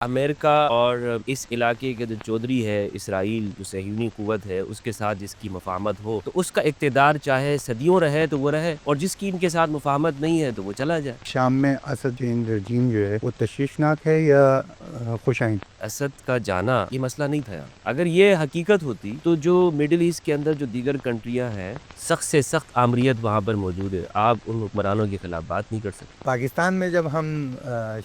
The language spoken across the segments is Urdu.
امریکہ اور اس علاقے کے جو چودھری ہے اسرائیل جو صہیونی قوت ہے اس کے ساتھ جس کی مفاہمت ہو تو اس کا اقتدار چاہے صدیوں رہے تو وہ رہے، اور جس کی ان کے ساتھ مفاہمت نہیں ہے تو وہ چلا جائے۔ شام میں اسد چین رجیم جو ہے وہ تشویشناک ہے یا خوش آئند؟ اسد کا جانا یہ مسئلہ نہیں تھا۔ اگر یہ حقیقت ہوتی تو جو مڈل ایسٹ کے اندر جو دیگر کنٹریاں ہیں سخت سے سخت آمریت وہاں پر موجود ہے، آپ ان حکمرانوں کے خلاف بات نہیں کر سکتے۔ پاکستان میں جب ہم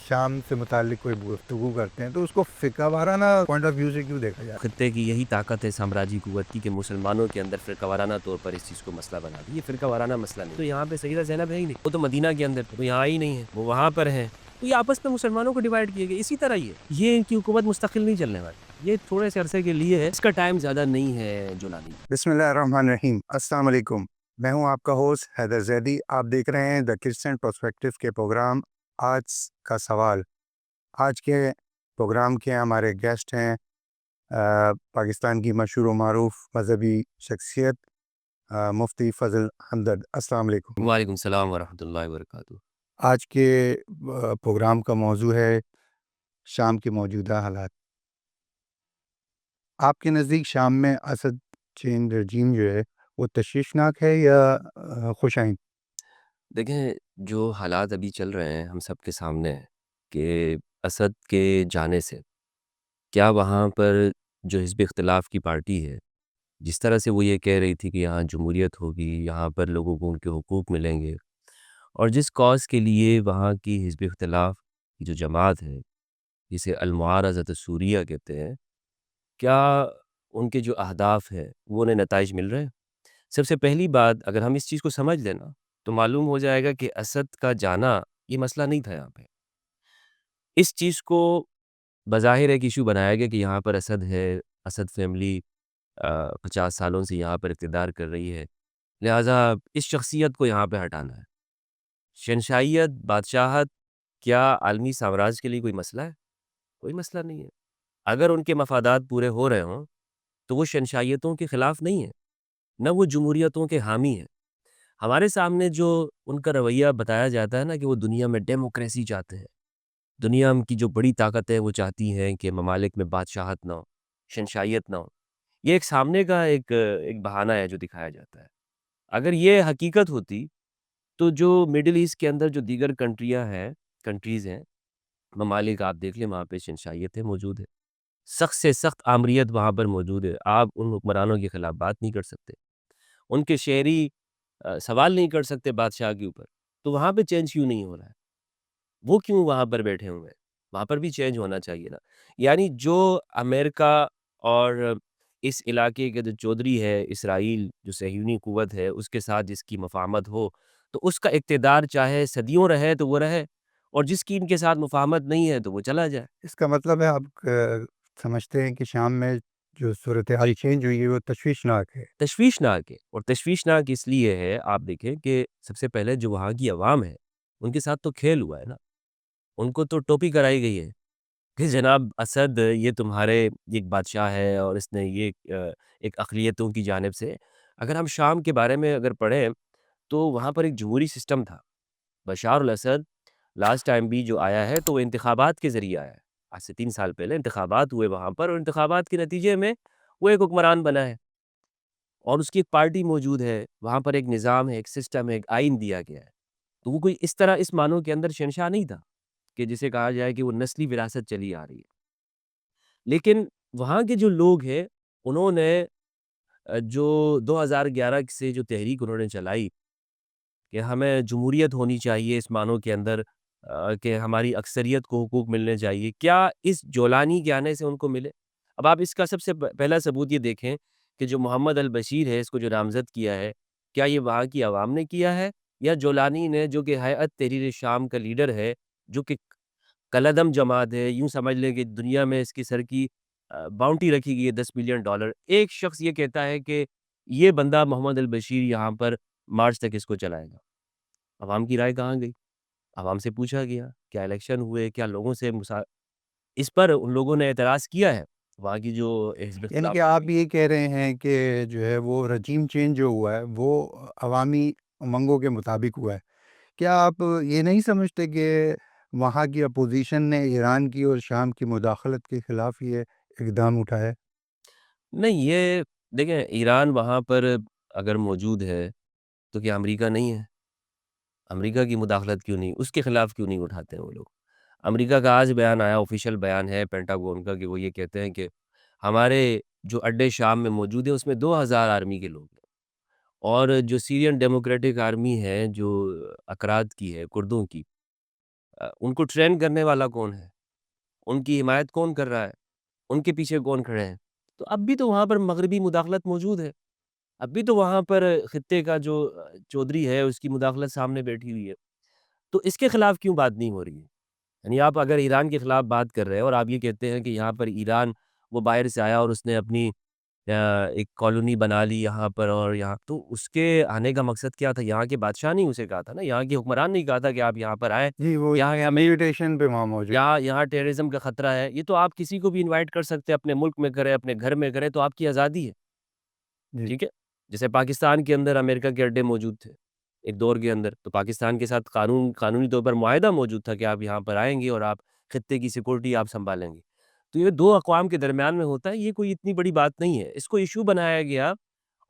شام سے متعلق کوئی گفتگو کرتے ہیں تو اس کو فقہ وارانہ پوائنٹ آف ویو سے کیوں دیکھا جاتا ہے؟ خطے کی یہی طاقت ہے سامراجی قوت کی کہ مسلمانوں کے اندر فرقہ وارانہ طور پر اس چیز کو مسئلہ بنا دی۔ یہ فرقہ وارانہ مسئلہ نہیں، تو یہاں پہ سیدہ زینب ہے ہی نہیں، وہ تو مدینہ کے اندر تھے، وہ یہاں ہی نہیں ہے، وہ وہاں پر ہیں، تو یہ آپس میں مسلمانوں کو ڈیوائیڈ کیے گئے۔ اسی طرح یہ ان کی حکومت مستقل نہیں چلنے والی، یہ تھوڑے سے عرصے کے لیے ہے، اس کا ٹائم زیادہ نہیں ہے جولانی۔ بسم اللہ الرحمن الرحیم، السلام علیکم، میں ہوں آپ کا ہوسٹ حیدر زیدی۔ آپ دیکھ رہے ہیں دا کرسچن پرسپیکٹو کے پروگرام آج کا سوال۔ آج کے پروگرام کے ہمارے گیسٹ ہیں پاکستان کی مشہور و معروف مذہبی شخصیت مفتی فضل ہمدرد۔ السلام علیکم۔ وعلیکم السلام ورحمۃ اللہ وبرکاتہ۔ آج کے پروگرام کا موضوع ہے شام کے موجودہ حالات۔ آپ کے نزدیک شام میں اسد چین رجیم جو ہے وہ تشویشناک ہے یا خوش آئند؟ دیکھیں، جو حالات ابھی چل رہے ہیں ہم سب کے سامنے ہیں کہ اسد کے جانے سے کیا وہاں پر جو حزب اختلاف کی پارٹی ہے، جس طرح سے وہ یہ کہہ رہی تھی کہ یہاں جمہوریت ہوگی، یہاں پر لوگوں کو ان کے حقوق ملیں گے، اور جس کاز کے لیے وہاں کی حزب اختلاف کی جو جماعت ہے جسے المعارضۃ السوریہ کہتے ہیں، کیا ان کے جو اہداف ہیں وہ انہیں نتائج مل رہے ہیں؟ سب سے پہلی بات اگر ہم اس چیز کو سمجھ لینا تو معلوم ہو جائے گا کہ اسد کا جانا یہ مسئلہ نہیں تھا یہاں پہ۔ اس چیز کو بظاہر ایک ایشو بنایا گیا کہ یہاں پر اسد ہے، اسد فیملی 50 سالوں سے یہاں پر اقتدار کر رہی ہے، لہٰذا اس شخصیت کو یہاں پہ ہٹانا ہے۔ شہنشاہیت، بادشاہت کیا عالمی سامراج کے لیے کوئی مسئلہ ہے؟ کوئی مسئلہ نہیں ہے۔ اگر ان کے مفادات پورے ہو رہے ہوں تو وہ شہنشاہیتوں کے خلاف نہیں ہیں، نہ وہ جمہوریتوں کے حامی ہیں۔ ہمارے سامنے جو ان کا رویہ بتایا جاتا ہے نا کہ وہ دنیا میں ڈیموکریسی چاہتے ہیں، دنیا کی جو بڑی طاقت ہے وہ چاہتی ہیں کہ ممالک میں بادشاہت نہ ہو، شہنشاہیت نہ ہو، یہ ایک سامنے کا ایک بہانہ ہے جو دکھایا جاتا ہے۔ اگر یہ حقیقت ہوتی تو جو مڈل ایسٹ کے اندر جو دیگر کنٹریز ہیں، ممالک آپ دیکھ لیں، وہاں پہ شہنشاہیتیں موجود ہے، سخت سے سخت آمریت وہاں پر موجود ہے، آپ ان حکمرانوں کے خلاف بات نہیں کر سکتے، ان کے شہری سوال نہیں کر سکتے بادشاہ کے اوپر، تو وہاں پہ چینج کیوں نہیں ہو رہا ہے؟ وہ کیوں وہاں پر بیٹھے ہوئے ہیں؟ وہاں پر بھی چینج ہونا چاہیے نا۔ یعنی جو امریکہ اور اس علاقے کے جو چودھری ہے اسرائیل جو صہیونی قوت ہے اس کے ساتھ جس کی مفاہمت ہو تو اس کا اقتدار چاہے صدیوں رہے تو وہ رہے، اور جس کی ان کے ساتھ مفاہمت نہیں ہے تو وہ چلا جائے۔ اس کا مطلب ہے آپ سمجھتے ہیں کہ شام میں جو صورتحال چینج ہوئی ہے وہ تشویشناک ہے؟ تشویشناک ہے، اور تشویشناک اس لیے ہے، آپ دیکھیں کہ سب سے پہلے جو وہاں کی عوام ہے ان کے ساتھ تو کھیل ہوا ہے نا، ان کو تو ٹوپی کرائی گئی ہے کہ جناب اسد یہ تمہارے ایک بادشاہ ہے اور اس نے یہ ایک اقلیتوں کی جانب سے، اگر ہم شام کے بارے میں اگر پڑھیں تو وہاں پر ایک جمہوری سسٹم تھا۔ بشار الاسد لاسٹ ٹائم بھی جو آیا ہے تو وہ انتخابات کے ذریعے آیا ہے، آج سے 3 سال پہلے انتخابات ہوئے وہاں پر، اور انتخابات کے نتیجے میں وہ ایک حکمران بنا ہے اور اس کی ایک پارٹی موجود ہے، وہاں پر ایک نظام ہے، ایک سسٹم ہے، ایک آئین دیا گیا ہے، تو وہ کوئی اس طرح اس معنوں کے اندر شہنشاہ نہیں تھا کہ جسے کہا جائے کہ وہ نسلی وراثت چلی آ رہی ہے۔ لیکن وہاں کے جو لوگ ہیں انہوں نے جو 2011 سے جو تحریک انہوں نے چلائی کہ ہمیں جمہوریت ہونی چاہیے اس معنوں کے اندر، کہ ہماری اکثریت کو حقوق ملنے چاہیے، کیا اس جولانی کے آنے سے ان کو ملے؟ اب آپ اس کا سب سے پہلا ثبوت یہ دیکھیں کہ جو محمد البشیر ہے اس کو جو نامزد کیا ہے، کیا یہ وہاں کی عوام نے کیا ہے یا جولانی نے جو کہ ہیئت تحریر شام کا لیڈر ہے، جو کہ کلعدم جماعت ہے، یوں سمجھ لیں کہ دنیا میں اس کی سر کی باؤنٹی رکھی گئی ہے $10 ملین۔ ایک شخص یہ کہتا ہے کہ یہ بندہ محمد البشیر یہاں پر مارچ تک اس کو چلائے گا۔ عوام کی رائے کہاں گئی؟ عوام سے پوچھا گیا، کیا الیکشن ہوئے، کیا لوگوں سے اس پر ان لوگوں نے اعتراض کیا ہے، وہاں کی جو حزب یعنی اختلاف کہ آپ پارٹی۔ یہ کہہ رہے ہیں کہ جو ہے وہ رجیم چینج جو ہوا ہے وہ عوامی امنگوں کے مطابق ہوا ہے؟ کیا آپ یہ نہیں سمجھتے کہ وہاں کی اپوزیشن نے ایران کی اور شام کی مداخلت کے خلاف یہ اقدام اٹھایا؟ نہیں، یہ دیکھیں، ایران وہاں پر اگر موجود ہے تو کیا امریکہ نہیں ہے؟ امریکہ کی مداخلت کیوں نہیں، اس کے خلاف کیوں نہیں اٹھاتے ہیں وہ لوگ؟ امریکہ کا آج بیان آیا، آفیشیل بیان ہے پینٹاگون کا، کہ وہ یہ کہتے ہیں کہ ہمارے جو اڈے شام میں موجود ہیں اس میں 2000 آرمی کے لوگ ہیں، اور جو سیرین ڈیموکریٹک آرمی ہے جو اکراد کی ہے، کردوں کی، ان کو ٹرین کرنے والا کون ہے؟ ان کی حمایت کون کر رہا ہے؟ ان کے پیچھے کون کھڑے ہیں؟ تو اب بھی تو وہاں پر مغربی مداخلت موجود ہے، اب بھی تو وہاں پر خطے کا جو چودھری ہے اس کی مداخلت سامنے بیٹھی ہوئی ہے، تو اس کے خلاف کیوں بات نہیں ہو رہی ہے؟ یعنی آپ اگر ایران کے خلاف بات کر رہے ہیں اور آپ یہ کہتے ہیں کہ یہاں پر ایران وہ باہر سے آیا اور اس نے اپنی ایک کالونی بنا لی یہاں پر، اور یہاں تو اس کے آنے کا مقصد کیا تھا؟ یہاں کے بادشاہ نے اسے کہا تھا نا، یہاں کے حکمران نے کہا تھا کہ آپ یہاں پر آئیں، جی، وہ یہاں ہمیں انویٹیشن پہ وہاں موجود. یہاں ٹیررزم کا خطرہ ہے، یہ تو آپ کسی کو بھی انوائٹ کر سکتے ہیں، اپنے ملک میں کریں، اپنے گھر میں کریں، تو آپ کی آزادی ہے، جی. ٹھیک ہے؟ جیسے پاکستان کے اندر امریکہ کے اڈے موجود تھے ایک دور کے اندر، تو پاکستان کے ساتھ قانونی طور پر معاہدہ موجود تھا کہ آپ یہاں پر آئیں گے اور آپ خطے کی سیکورٹی آپ سنبھالیں گے، تو یہ دو اقوام کے درمیان میں ہوتا ہے، یہ کوئی اتنی بڑی بات نہیں ہے، اس کو ایشو بنایا گیا،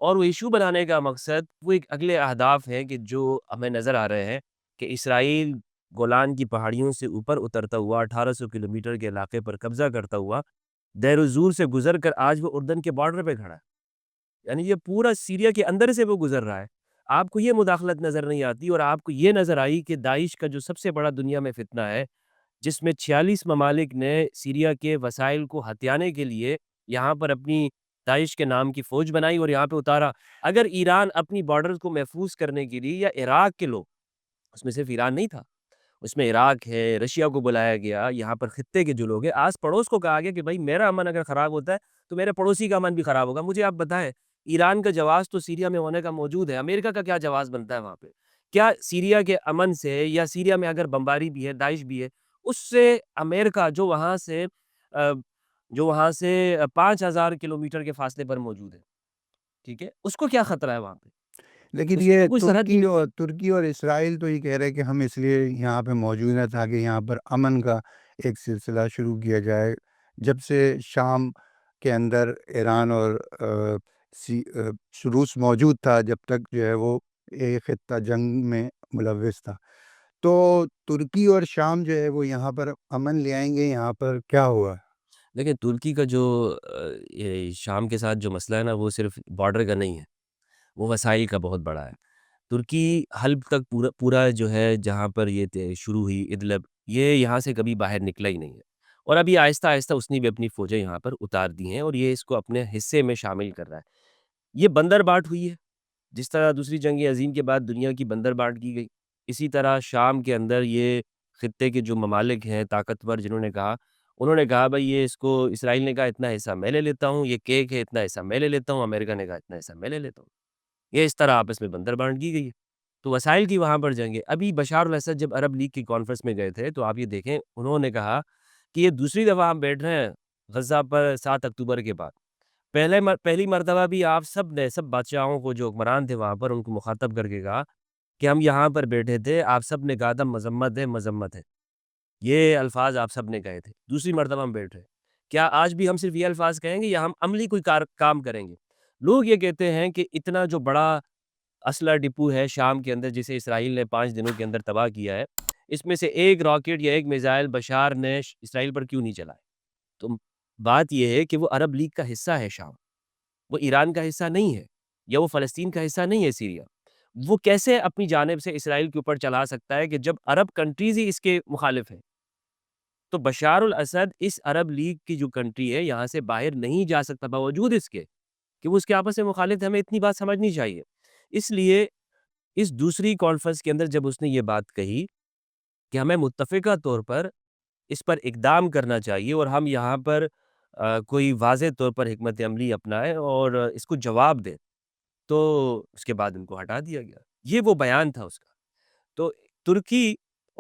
اور وہ ایشو بنانے کا مقصد وہ ایک اگلے اہداف ہیں کہ جو ہمیں نظر آ رہے ہیں کہ اسرائیل گولان کی پہاڑیوں سے اوپر اترتا ہوا 1800 کلومیٹر کے علاقے پر قبضہ کرتا ہوا دیر الزور سے گزر کر آج وہ اردن کے بارڈر پہ کھڑا ہے، یعنی یہ پورا سیریا کے اندر سے وہ گزر رہا ہے، آپ کو یہ مداخلت نظر نہیں آتی، اور آپ کو یہ نظر آئی کہ داعش کا جو سب سے بڑا دنیا میں فتنہ ہے، جس میں 46 ممالک نے سیریا کے وسائل کو ہتھیانے کے لیے یہاں پر اپنی داعش کے نام کی فوج بنائی اور یہاں پہ اتارا، اگر ایران اپنی بارڈرز کو محفوظ کرنے کے لیے، یا عراق کے لوگ، اس میں صرف ایران نہیں تھا، اس میں عراق ہے، رشیا کو بلایا گیا، یہاں پر خطے کے جو لوگ ہیں، آس پڑوس کو کہا گیا کہ بھائی میرا امن اگر خراب ہوتا ہے تو میرے پڑوسی کا امن بھی خراب ہوگا، مجھے آپ بتائیں ایران کا جواز تو سیریا میں ہونے کا موجود ہے، امریکہ کا کیا جواز بنتا ہے وہاں پہ؟ کیا سیریا کے امن سے، یا سیریا میں اگر بمباری بھی ہے، داعش بھی ہے، اس سے امریکہ جو وہاں سے 5000 کلومیٹر کے فاصلے پر موجود ہے، ٹھیک ہے، اس کو کیا خطرہ ہے وہاں پہ؟ لیکن اس کی یہ تو کوئی سرحد ہی نہیں۔ ترکی اور اسرائیل تو یہ کہہ رہے کہ ہم اس لیے یہاں پہ موجود ہیں تاکہ یہاں پر امن کا ایک سلسلہ شروع کیا جائے. جب سے شام کے اندر ایران اور روس موجود تھا، جب تک جو ہے وہ ایک خطہ جنگ میں ملوث تھا، تو ترکی اور شام جو ہے وہ یہاں پر امن لے آئیں گے. یہاں پر کیا ہوا؟ دیکھیں، ترکی کا جو یہ شام کے ساتھ جو مسئلہ ہے نا، وہ صرف بارڈر کا نہیں ہے، وہ وسائل کا بہت بڑا ہے. ترکی حلب تک پورا جو ہے جہاں پر یہ شروع ہوئی ادلب، یہ یہاں سے کبھی باہر نکلا ہی نہیں ہے، اور ابھی آہستہ آہستہ اس نے بھی اپنی فوجیں یہاں پر اتار دی ہیں، اور یہ اس کو اپنے حصے میں شامل کر رہا ہے. یہ بندر بانٹ ہوئی ہے، جس طرح دوسری جنگ عظیم کے بعد دنیا کی بندر بانٹ کی گئی، اسی طرح شام کے اندر یہ خطے کے جو ممالک ہیں طاقتور، انہوں نے کہا بھائی یہ اس کو، اسرائیل نے کہا اتنا حصہ میں لے لیتا ہوں، یہ کیک ہے اتنا حصہ میں لے لیتا ہوں، امریکہ نے کہا اتنا حصہ میں لے لیتا ہوں، یہ اس طرح آپس میں بندر بانٹ کی گئی ہے. تو وسائل کی وہاں پر جنگ ہے. ابھی بشار الاسد جب عرب لیگ کی کانفرنس میں گئے تھے تو آپ یہ دیکھیں، انہوں نے کہا کہ یہ دوسری دفعہ ہم بیٹھ رہے ہیں غزہ پر 7 اکتوبر کے بعد، پہلی مرتبہ بھی آپ سب بادشاہوں کو، جو حکمران تھے وہاں پر، ان کو مخاطب کر کے کہا کہ ہم یہاں پر بیٹھے تھے، آپ سب نے کہا تھا مذمت ہے، مذمت ہے، یہ الفاظ آپ سب نے کہے تھے، دوسری مرتبہ ہم بیٹھ رہے ہیں. کیا آج بھی ہم صرف یہ الفاظ کہیں گے، یا ہم عملی کوئی کام کریں گے؟ لوگ یہ کہتے ہیں کہ اتنا جو بڑا اسلحہ ڈپو ہے شام کے اندر، جسے اسرائیل نے 5 دنوں کے اندر تباہ کیا ہے، اس میں سے ایک راکٹ یا ایک میزائل بشار نے اسرائیل پر کیوں نہیں چلائے؟ تو بات یہ ہے کہ وہ عرب لیگ کا حصہ ہے شام، وہ ایران کا حصہ نہیں ہے، یا وہ فلسطین کا حصہ نہیں ہے سیریا. وہ کیسے اپنی جانب سے اسرائیل کے اوپر چلا سکتا ہے کہ جب عرب کنٹریز ہی اس کے مخالف ہیں؟ تو بشار الاسد اس عرب لیگ کی جو کنٹری ہے یہاں سے باہر نہیں جا سکتا، باوجود اس کے کہ وہ اس کے آپس میں مخالف ہے. ہمیں اتنی بات سمجھنی چاہیے. اس لیے اس دوسری کانفرنس کے اندر جب اس نے یہ بات کہی کہ ہمیں متفقہ طور پر اس پر اقدام کرنا چاہیے، اور ہم یہاں پر کوئی واضح طور پر حکمت عملی اپنائیں اور اس کو جواب دیں، تو اس کے بعد ان کو ہٹا دیا گیا. یہ وہ بیان تھا اس کا. تو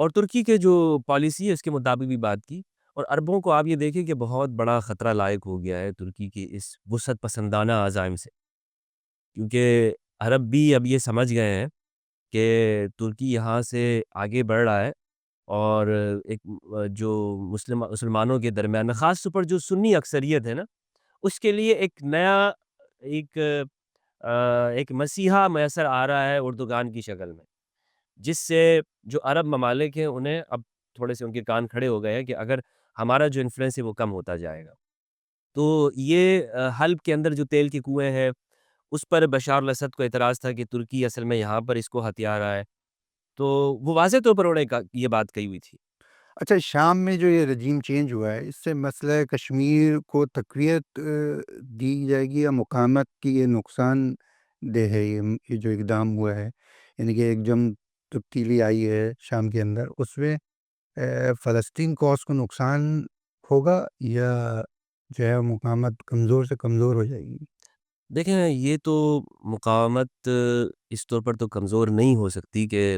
ترکی کے جو پالیسی ہے اس کے مطابق بھی بات کی، اور عربوں کو آپ یہ دیکھیں کہ بہت بڑا خطرہ لاحق ہو گیا ہے ترکی کی اس وسعت پسندانہ عزائم سے، کیونکہ عرب بھی اب یہ سمجھ گئے ہیں کہ ترکی یہاں سے آگے بڑھ رہا ہے اور ایک جو مسلمانوں کے درمیان میں خاص طور پر جو سنی اکثریت ہے نا، اس کے لیے ایک نیا ایک ایک مسیحا میسر آ رہا ہے اردوغان کی شکل میں، جس سے جو عرب ممالک ہیں انہیں اب تھوڑے سے ان کے کان کھڑے ہو گئے ہیں کہ اگر ہمارا جو انفلوئنس ہے وہ کم ہوتا جائے گا تو یہ حلب کے اندر جو تیل کے کنویں ہیں اس پر بشار الاسد کو اعتراض تھا کہ ترکی اصل میں یہاں پر اس کو ہتھیار رہا ہے، تو وہ واضح طور پر انہوں نے یہ بات کہی ہوئی تھی۔ اچھا، شام میں جو یہ رجیم چینج ہوا ہے، اس سے مسئلہ کشمیر کو تقویت دی جائے گی یا مقاومت کی یہ نقصان دہ ہے؟ یہ جو اقدام ہوا ہے، یعنی کہ ایک جم تبدیلی آئی ہے شام کے اندر، اس میں فلسطین کو اس کو نقصان ہوگا یا جو ہے مقاومت کمزور سے کمزور ہو جائے گی؟ دیکھیں یہ تو مقاومت اس طور پر تو کمزور نہیں ہو سکتی کہ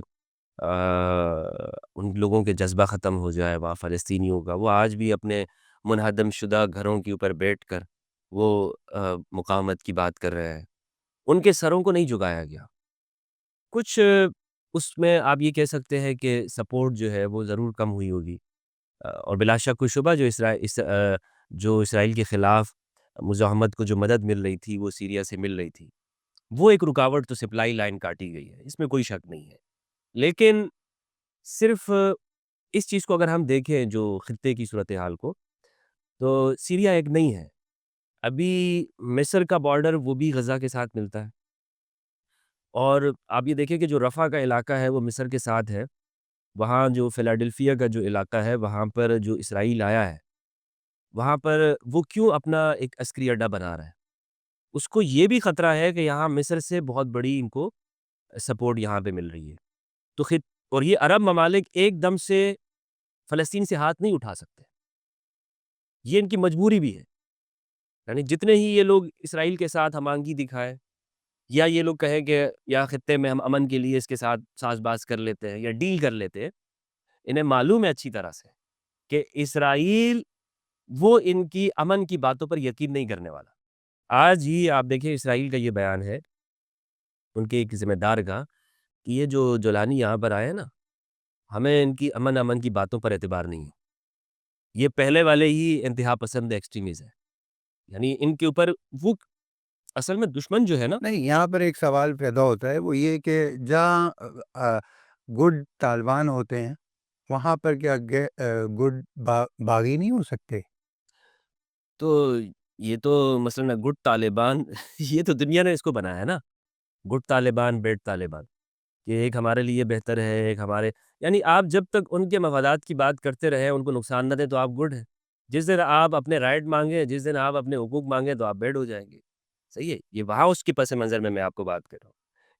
ان لوگوں کے جذبہ ختم ہو جائے وہاں فلسطینیوں کا، وہ آج بھی اپنے منہدم شدہ گھروں کے اوپر بیٹھ کر وہ مقاومت کی بات کر رہے ہیں، ان کے سروں کو نہیں جھکایا گیا۔ کچھ اس میں آپ یہ کہہ سکتے ہیں کہ سپورٹ جو ہے وہ ضرور کم ہوئی ہوگی، اور بلا شک و شبہ جو اسرائیل کے خلاف مزاحمت کو جو مدد مل رہی تھی وہ سیریا سے مل رہی تھی، وہ ایک رکاوٹ تو سپلائی لائن کاٹی گئی ہے، اس میں کوئی شک نہیں ہے۔ لیکن صرف اس چیز کو اگر ہم دیکھیں جو خطے کی صورتحال کو، تو سیریا ایک نہیں ہے، ابھی مصر کا بارڈر وہ بھی غزہ کے ساتھ ملتا ہے، اور آپ یہ دیکھیں کہ جو رفح کا علاقہ ہے وہ مصر کے ساتھ ہے، وہاں جو فیلاڈلفیا کا جو علاقہ ہے وہاں پر جو اسرائیل آیا ہے وہاں پر وہ کیوں اپنا ایک عسکری اڈہ بنا رہا ہے؟ اس کو یہ بھی خطرہ ہے کہ یہاں مصر سے بہت بڑی ان کو سپورٹ یہاں پہ مل رہی ہے، تو اور یہ عرب ممالک ایک دم سے فلسطین سے ہاتھ نہیں اٹھا سکتے، یہ ان کی مجبوری بھی ہے، یعنی جتنے ہی یہ لوگ اسرائیل کے ساتھ ہم آہنگی دکھائیں یا یہ لوگ کہیں کہ یا خطے میں ہم امن کے لیے اس کے ساتھ ساز باز کر لیتے ہیں یا ڈیل کر لیتے ہیں، انہیں معلوم ہے اچھی طرح سے کہ اسرائیل وہ ان کی امن کی باتوں پر یقین نہیں کرنے والا۔ آج ہی آپ دیکھیں اسرائیل کا یہ بیان ہے ان کے ایک ذمہ دار کا کہ یہ جو جولانی یہاں پر آئے ہیں نا، ہمیں ان کی امن کی باتوں پر اعتبار نہیں ہے، یہ پہلے والے ہی انتہا پسند ایکسٹریمیز ہے، یعنی ان کے اوپر وہ اصل میں دشمن جو ہے نا۔ نہیں، یہاں پر ایک سوال پیدا ہوتا ہے، وہ یہ کہ جہاں گڈ طالبان ہوتے ہیں وہاں پر کیا گڈ باغی نہیں ہو سکتے؟ تو یہ تو مثلا گڈ طالبان یہ تو دنیا نے اس کو بنایا ہے نا، گڈ طالبان بیڈ طالبان، کہ ایک ہمارے لیے بہتر ہے، ایک ہمارے، یعنی آپ جب تک ان کے مفادات کی بات کرتے رہے ان کو نقصان نہ دے تو آپ گڈ ہیں، جس دن آپ اپنے رائٹ مانگیں، جس دن آپ اپنے حقوق مانگیں تو آپ بیڈ ہو جائیں گے۔ صحیح ہے، یہ وہاں اس کی پس منظر میں آپ کو بات کر رہا ہوں۔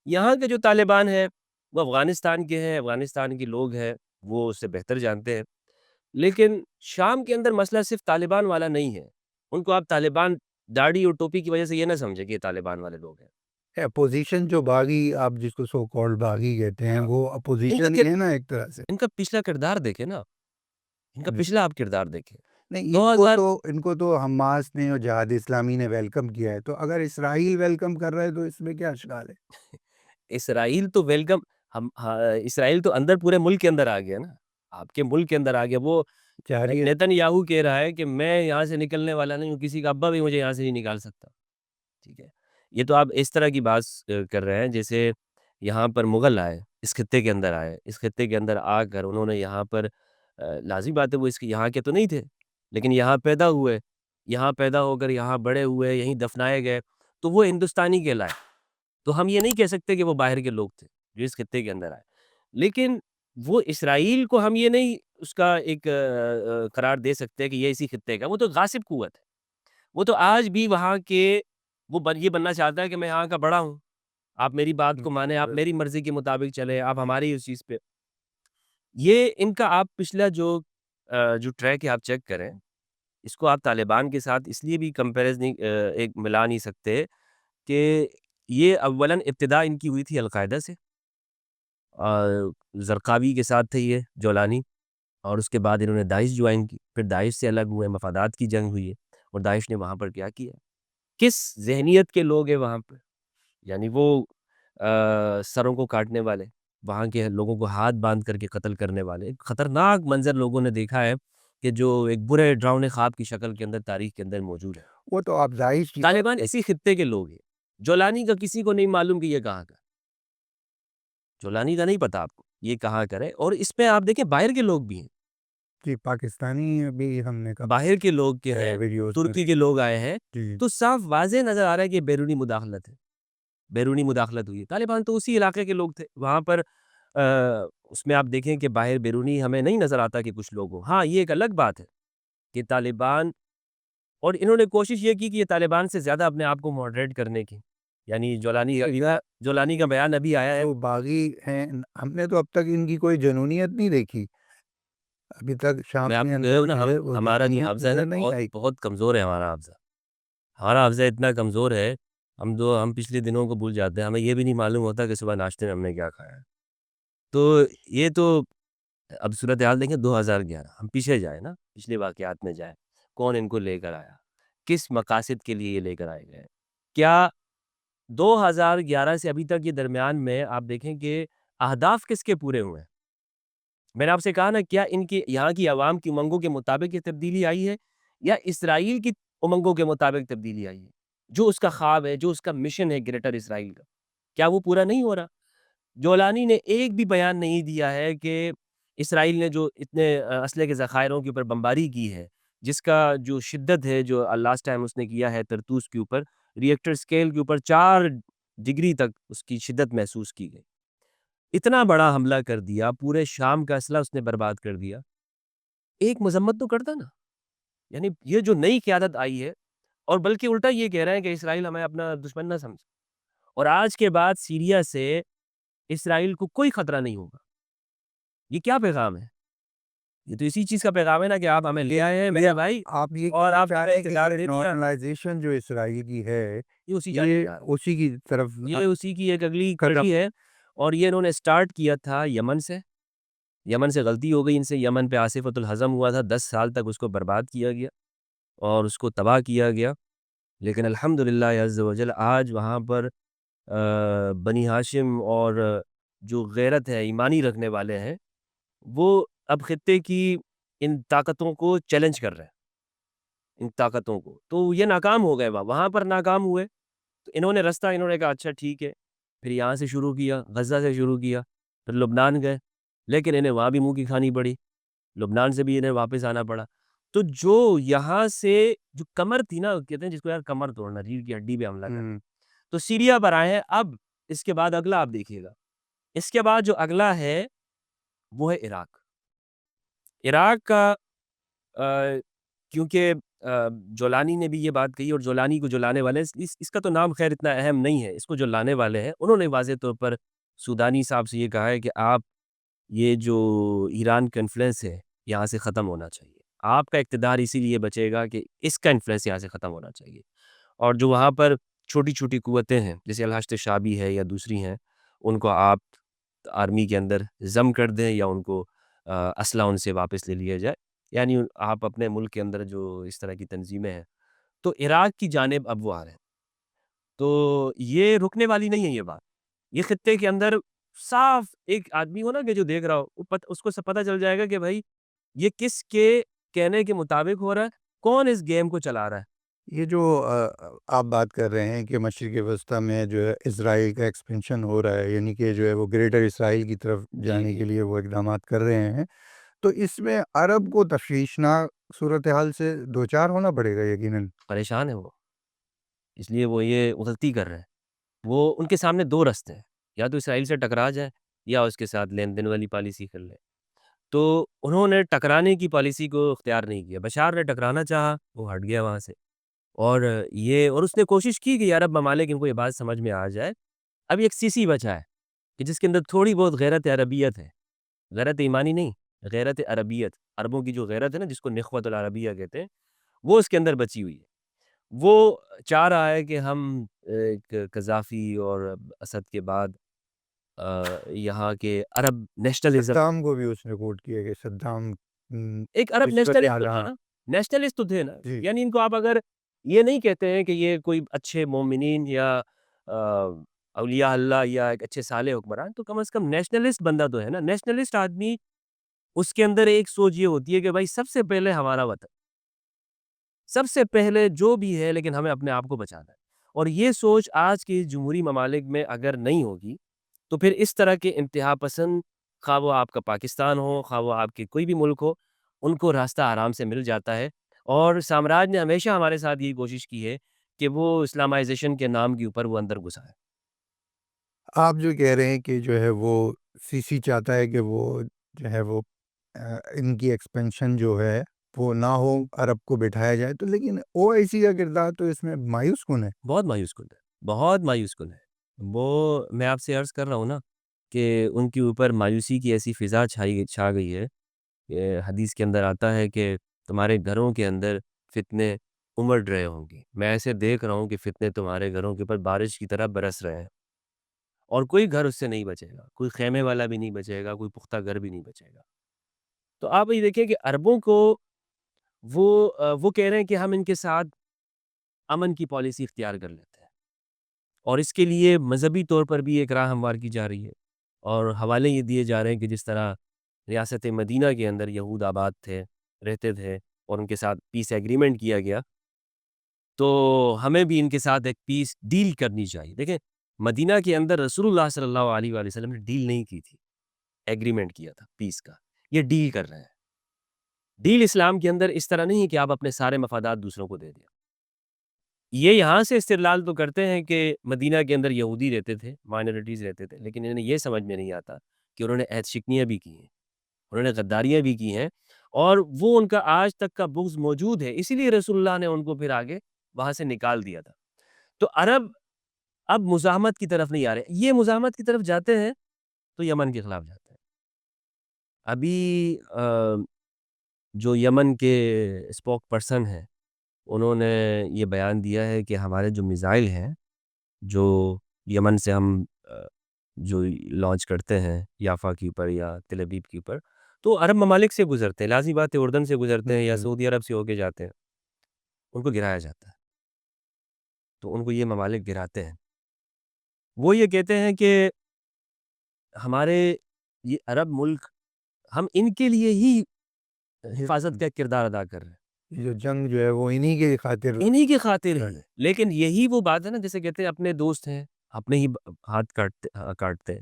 یہاں کے جو طالبان ہیں وہ افغانستان کے ہیں، افغانستان کے لوگ ہیں، وہ اس سے بہتر جانتے ہیں، لیکن شام کے اندر مسئلہ صرف طالبان والا نہیں ہے، ان کو آپ طالبان داڑھی اور ٹوپی کی وجہ سے یہ نہ سمجھے کہ یہ طالبان والے لوگ ہیں۔ اپوزیشن جو باغی، آپ جس کو سو کالڈ باغی کہتے ہیں، وہ ان کا اپوزیشن ہی ہے نا ایک طرح سے؟ ان کا پچھلا کردار دیکھیں نا، ان کا ہم، پچھلا آپ کردار دیکھیں۔ نہیں، دو ہزار ان کو تو حماس نے اور جہاد اسلامی نے ویلکم کیا ہے، تو اگر اسرائیل ویلکم کر رہا ہے تو اس میں کیا اشکال ہے؟ اسرائیل تو ویلکم، اسرائیل تو اندر پورے ملک کے اندر آ گیا نا، آپ کے ملک کے اندر آ گیا، وہ جاری ہے۔ نیتن یاہو کہہ رہا ہے کہ میں یہاں سے نکلنے والا نہیں ہوں، کسی کا ابا بھی مجھے یہاں سے نہیں نکال سکتا، ٹھیک ہے؟ یہ تو آپ اس طرح کی بات کر رہے ہیں جیسے یہاں پر مغل آئے، اس خطے کے اندر آئے، اس خطے کے اندر آ کر انہوں نے یہاں پر لازمی بات ہے وہ اس کے یہاں کے تو نہیں تھے، لیکن یہاں پیدا ہوئے، یہاں پیدا ہو کر یہاں بڑے ہوئے، یہیں دفنائے گئے، تو وہ ہندوستانی کہلائے، تو ہم یہ نہیں کہہ سکتے کہ وہ باہر کے لوگ تھے جو اس خطے کے اندر آئے، لیکن وہ اسرائیل کو ہم یہ نہیں اس کا ایک قرار دے سکتے کہ یہ اسی خطے کا، وہ تو غاصب قوت ہے، وہ تو آج بھی وہاں کے یہ بننا چاہتا ہے کہ میں یہاں کا بڑا ہوں، آپ میری بات کو مانیں، آپ میری مرضی کے مطابق چلیں، آپ ہماری اس چیز پہ، یہ ان کا آپ پچھلا جو ٹریک ہے آپ چیک کریں، اس کو آپ طالبان کے ساتھ اس لیے بھی کمپیریز نہیں ایک ملا نہیں سکتے کہ یہ اولاً ابتدا ان کی ہوئی تھی القاعدہ سے، زرقاوی کے ساتھ تھے یہ جولانی، اور اس کے بعد انہوں نے داعش جوائن کی، پھر داعش سے الگ ہوئے، مفادات کی جنگ ہوئی ہے، اور داعش نے وہاں پر کیا کیا، کس ذہنیت کے لوگ ہیں وہاں پہ، یعنی وہ سروں کو کاٹنے والے، وہاں کے لوگوں کو ہاتھ باندھ کر کے قتل کرنے والے خطرناک منظر لوگوں نے دیکھا ہے کہ جو ایک برے ڈراؤنے خواب کی شکل کے اندر تاریخ کے اندر موجود ہے. وہ تو آپ ظاہر چیز طالبان اسی خطے کے لوگ ہیں. جولانی کا کسی کو نہیں معلوم کہ یہ کہاں کا. جولانی کا نہیں پتا آپ کو یہ کہاں کا ہے. اور اس پہ آپ دیکھیں باہر کے لوگ بھی ہیں, جی پاکستانی بھی ہم نے باہر کے لوگ کے ہیں, ویڈیوز میں ترکی کے لوگ آئے ہیں, جی تو صاف واضح نظر آ رہا ہے کہ بیرونی مداخلت ہے, بیرونی مداخلت ہوئی ہے. طالبان تو اسی علاقے کے لوگ تھے وہاں پر. اس میں آپ دیکھیں کہ باہر بیرونی ہمیں نہیں نظر آتا کہ کچھ لوگ ہوں. ہاں یہ ایک الگ بات ہے کہ طالبان, اور انہوں نے کوشش یہ کی کہ یہ طالبان سے زیادہ اپنے آپ کو ماڈریٹ کرنے کی, یعنی جولانی کا بیان ابھی آیا ہے. جو باغی ہیں ہم نے تو اب تک ان کی کوئی جنونیت نہیں دیکھی ابھی تک شام میں آپ میں کو اندر کہہ رہا ہوں نا, جو ہے وہ ہمارا جو جنونیت حافظہ ہے نا نظر نہیں بہت آئی. بہت کمزور ہے. ہمارا حافظہ اتنا کمزور ہے, ہم پچھلے دنوں کو بھول جاتے ہیں. ہمیں یہ بھی نہیں معلوم ہوتا کہ صبح ناشتے میں ہم نے کیا کھایا. تو یہ تو اب صورتحال دیکھیں 2011, ہم پیچھے جائیں نا, پچھلے واقعات میں جائیں, کون ان کو لے کر آیا, کس مقاصد کے لیے یہ لے کر آئے گئے. کیا 2011 سے ابھی تک یہ درمیان میں آپ دیکھیں کہ اہداف کس کے پورے ہوئے ہیں. میں نے آپ سے کہا نا, کیا ان کی یہاں کی عوام کی امنگوں کے مطابق یہ تبدیلی آئی ہے, یا اسرائیل کی امنگوں کے مطابق تبدیلی آئی ہے. جو اس کا خواب ہے, جو اس کا مشن ہے گریٹر اسرائیل کا, کیا وہ پورا نہیں ہو رہا. جولانی نے ایک بھی بیان نہیں دیا ہے کہ اسرائیل نے جو اتنے اسلحے کے ذخائروں کے اوپر بمباری کی ہے, جس کا جو شدت ہے, جو لاسٹ ٹائم اس نے کیا ہے ترتوس کے اوپر, ریئیکٹر سکیل کے اوپر 4 ڈگری تک اس کی شدت محسوس کی گئی. اتنا بڑا حملہ کر دیا, پورے شام کا اسلحہ اس نے برباد کر دیا. ایک مذمت تو کرتا نا. یعنی یہ جو نئی قیادت آئی ہے, اور بلکہ الٹا یہ کہہ رہے ہیں کہ اسرائیل ہمیں اپنا دشمن نہ سمجھ, اور آج کے بعد سیریا سے اسرائیل کو کوئی خطرہ نہیں ہوگا. یہ کیا پیغام ہے؟ یہ تو اسی چیز کا پیغام ہے نا کہ آپ ہمیں لے آئے ہیں میرے بھائی, آپ یہ اور آپ چاہ رہے ہیں اقتدار کہ دے دیا. نارملائزیشن جو اسرائیل کی ہے یہ اسی جانے یہ جا رہا ہے. اسی کی طرف یہ اسی کی ایک اگلی کڑی ہے. اور یہ انہوں نے سٹارٹ کیا تھا یمن سے. یمن سے غلطی ہو گئی ان سے. یمن پہ آصفۃ الحزم ہوا تھا, 10 سال تک اس کو برباد کیا گیا اور اس کو تباہ کیا گیا. لیکن الحمدللہ عز و جل آج وہاں پر بنی ہاشم اور جو غیرت ہے, ایمانی رکھنے والے ہیں, وہ اب خطے کی ان طاقتوں کو چیلنج کر رہے ہیں, ان طاقتوں کو. تو یہ ناکام ہو گئے, وہاں پر ناکام ہوئے. تو انہوں نے کہا اچھا ٹھیک ہے, پھر یہاں سے شروع کیا, غزہ سے شروع کیا, پھر لبنان گئے, لیکن انہیں وہاں بھی منہ کی کھانی پڑی. لبنان سے بھی انہیں واپس آنا پڑا. تو جو یہاں سے جو کمر تھی نا, کہتے ہیں جس کو یار کمر توڑنا, ریڑھ کی ہڈی پہ حملہ کرنا, تو سیریا پر آئے ہیں. اب اس کے بعد اگلا آپ دیکھیے گا, اس کے بعد جو اگلا ہے وہ ہے عراق. عراق کا کیونکہ جولانی نے بھی یہ بات کہی, اور جولانی کو جو لانے والے ہیں, اس کا تو نام خیر اتنا اہم نہیں ہے, اس کو جو لانے والے ہیں انہوں نے واضح طور پر سودانی صاحب سے یہ کہا ہے کہ آپ یہ جو ایران کا انفلوئنس ہے یہاں سے ختم ہونا چاہیے. آپ کا اقتدار اسی لیے بچے گا کہ اس کا انفلوئنس یہاں سے ختم ہونا چاہیے. اور جو وہاں پر چھوٹی چھوٹی قوتیں ہیں جیسے الحشد شعبی ہے یا دوسری ہیں, ان کو آپ آرمی کے اندر ضم کر دیں, یا ان کو اسلحہ ان سے واپس لے لیا جائے. یعنی آپ اپنے ملک کے اندر جو اس طرح کی تنظیمیں ہیں, تو عراق کی جانب اب وہ آ رہے ہیں. تو یہ رکنے والی نہیں ہے یہ بات. یہ خطے کے اندر صاف ایک آدمی ہو نا کہ جو دیکھ رہا ہو, اس کو پتہ چل جائے گا کہ بھائی یہ کس کے کہنے کے مطابق ہو رہا ہے, کون اس گیم کو چلا رہا ہے. یہ جو آپ بات کر رہے ہیں کہ مشرق وسطیٰ میں جو ہے اسرائیل کا ایکسپینشن ہو رہا ہے, یعنی کہ جو ہے وہ گریٹر اسرائیل کی طرف جانے کے لیے وہ اقدامات کر رہے ہیں, تو اس میں عرب کو تشویشناک صورتحال سے دوچار ہونا پڑے گا یقیناً. پریشان ہے وہ, اس لیے وہ یہ غلطی کر رہے ہیں. وہ ان کے سامنے 2 رستے ہیں, یا تو اسرائیل سے ٹکرا جائے یا اس کے ساتھ لین دین والی پالیسی کر لے. تو انہوں نے ٹکرانے کی پالیسی کو اختیار نہیں کیا. بشار نے ٹکرانا چاہا, وہ ہٹ گیا وہاں سے. اور اس نے کوشش کی کہ عرب ممالک ان کو یہ بات سمجھ میں آ جائے. اب ایک سیسی بچا ہے کہ جس کے اندر تھوڑی بہت غیرت عربیت ہے, غیرت ایمانی نہیں, غیرت عربیت. عربوں کی جو غیرت ہے نا, جس کو نخوت العربیہ کہتے ہیں, وہ اس کے اندر بچی ہوئی ہے. وہ چاہ رہا ہے کہ ہم قذافی اور اسد کے بعد یہاں کے عرب نیشنلزم, صدام کو بھی اس نے کوٹ کیا کہ صدام ایک عرب نسبت نیشنلسٹ تو تھا اعلیٰ. نا, نیشنلسٹ تو تھے نا. جی یعنی ان کو آپ اگر یہ نہیں کہتے ہیں کہ یہ کوئی اچھے مومنین یا اولیاء اللہ یا ایک اچھے صالح حکمران، تو کم از کم نیشنلسٹ بندہ تو ہے نا. نیشنلسٹ آدمی، اس کے اندر ایک سوچ یہ ہوتی ہے کہ بھائی سب سے پہلے ہمارا وطن، سب سے پہلے جو بھی ہے، لیکن ہمیں اپنے آپ کو بچانا ہے. اور یہ سوچ آج کے جمہوری ممالک میں اگر نہیں ہوگی تو پھر اس طرح کے انتہا پسند، خواہ وہ آپ کا پاکستان ہو، خواہ وہ آپ کے کوئی بھی ملک ہو، ان کو راستہ آرام سے مل جاتا ہے. اور سامراج نے ہمیشہ ہمارے ساتھ یہی کوشش کی ہے کہ وہ اسلامائزیشن کے نام کے اوپر وہ اندر گھسا ہے. آپ جو کہہ رہے ہیں کہ جو ہے وہ سی چاہتا ہے کہ وہ جو ہے وہ ان کی ایکسپینشن جو ہے وہ نہ ہو، عرب کو بٹھایا جائے، تو لیکن او آئی سی کا کردار تو اس میں مایوس کن ہے. بہت مایوس کن ہے، بہت مایوس کن ہے. وہ میں آپ سے عرض کر رہا ہوں نا کہ ان کے اوپر مایوسی کی ایسی فضا چھا گئی ہے کہ حدیث کے اندر آتا ہے کہ تمہارے گھروں کے اندر فتنے امڑ رہے ہوں گے. میں ایسے دیکھ رہا ہوں کہ فتنے تمہارے گھروں کے اوپر بارش کی طرح برس رہے ہیں، اور کوئی گھر اس سے نہیں بچے گا، کوئی خیمے والا بھی نہیں بچے گا، کوئی پختہ گھر بھی نہیں بچے گا. تو آپ یہ دیکھیں کہ عربوں کو وہ کہہ رہے ہیں کہ ہم ان کے ساتھ امن کی پالیسی اختیار کر لیتے ہیں، اور اس کے لیے مذہبی طور پر بھی ایک راہ ہموار کی جا رہی ہے. اور حوالے یہ دیے جا رہے ہیں کہ جس طرح ریاست مدینہ کے اندر یہود آباد تھے، رہتے تھے، اور ان کے ساتھ پیس ایگریمنٹ کیا گیا، تو ہمیں بھی ان کے ساتھ ایک پیس ڈیل کرنی چاہیے. دیکھیں، مدینہ کے اندر رسول اللہ صلی اللہ علیہ وآلہ وسلم نے ڈیل نہیں کی تھی، ایگریمنٹ کیا تھا پیس کا. یہ ڈیل کر رہے ہیں. ڈیل اسلام کے اندر اس طرح نہیں ہے کہ آپ اپنے سارے مفادات دوسروں کو دے دیں. یہ یہاں سے استدلال تو کرتے ہیں کہ مدینہ کے اندر یہودی رہتے تھے، مائنورٹیز رہتے تھے، لیکن انہیں یہ سمجھ میں نہیں آتا کہ انہوں نے عہد شکنیاں بھی کی ہیں، انہوں نے غداریاں بھی کی ہیں، اور وہ ان کا آج تک کا بغض موجود ہے. اسی لیے رسول اللہ نے ان کو پھر آگے وہاں سے نکال دیا تھا. تو عرب اب مزاحمت کی طرف نہیں آ رہے. یہ مزاحمت کی طرف جاتے ہیں تو یمن کے خلاف جاتے ہیں. ابھی جو یمن کے اسپوک پرسن ہیں، انہوں نے یہ بیان دیا ہے کہ ہمارے جو میزائل ہیں، جو یمن سے ہم جو لانچ کرتے ہیں یافا کے اوپر یا تل ابیب کے اوپر، تو عرب ممالک سے گزرتے ہیں. لازمی بات ہے اردن سے گزرتے ہیں یا سعودی عرب سے ہو کے جاتے ہیں، ان کو گرایا جاتا ہے. تو ان کو یہ ممالک گراتے ہیں. وہ یہ کہتے ہیں کہ ہمارے یہ عرب ملک، ہم ان کے لیے ہی حفاظت کا کردار ادا کر رہے ہیں، یہ جو جنگ جو ہے وہ انہی کے خاطر انہی کی خاطر ہی. لیکن یہی وہ بات ہے نا، جیسے کہتے ہیں اپنے دوست ہیں اپنے ہی ہاتھ کاٹتے ہیں.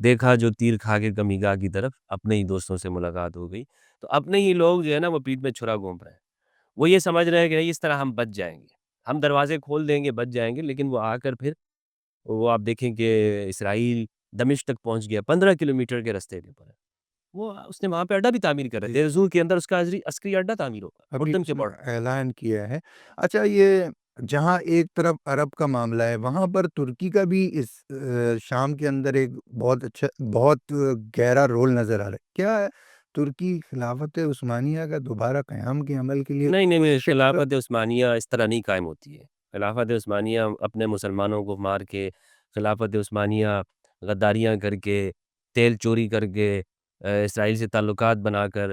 دیکھا جو تیر کھا کے کمیگا کی طرف، اپنے ہی دوستوں سے ملاقات ہو گئی. تو اپنے ہی لوگ جو ہے نا وہ پیٹھ میں چھرا گھوم رہے ہیں. وہ یہ سمجھ رہے ہیں کہ نہیں، اس طرح ہم بچ جائیں گے، ہم دروازے کھول دیں گے، بچ جائیں گے. لیکن وہ آ کر پھر وہ آپ دیکھیں کہ اسرائیل دمشق تک پہنچ گیا، 15 کلومیٹر کے رستے کے اوپر ہے. وہ اس نے وہاں پہ اڈا بھی تعمیر کر رہا ہے، دیر زور کے اندر اس کا عسکری اڈا تعمیر ہوگا ابھی اردن اس کے نے بارڈر. اعلان کیا ہے. اچھا، یہ جہاں ایک طرف عرب کا معاملہ ہے، وہاں پر ترکی کا بھی اس شام کے اندر ایک بہت گہرا رول نظر آ رہا ہے. کیا ترکی خلافت عثمانیہ کا دوبارہ قیام کے عمل کے لیے نہیں، خلافت عثمانیہ اس طرح نہیں قائم ہوتی ہے. خلافت عثمانیہ اپنے مسلمانوں کو مار کے، خلافت عثمانیہ غداریاں کر کے، تیل چوری کر کے، اسرائیل سے تعلقات بنا کر،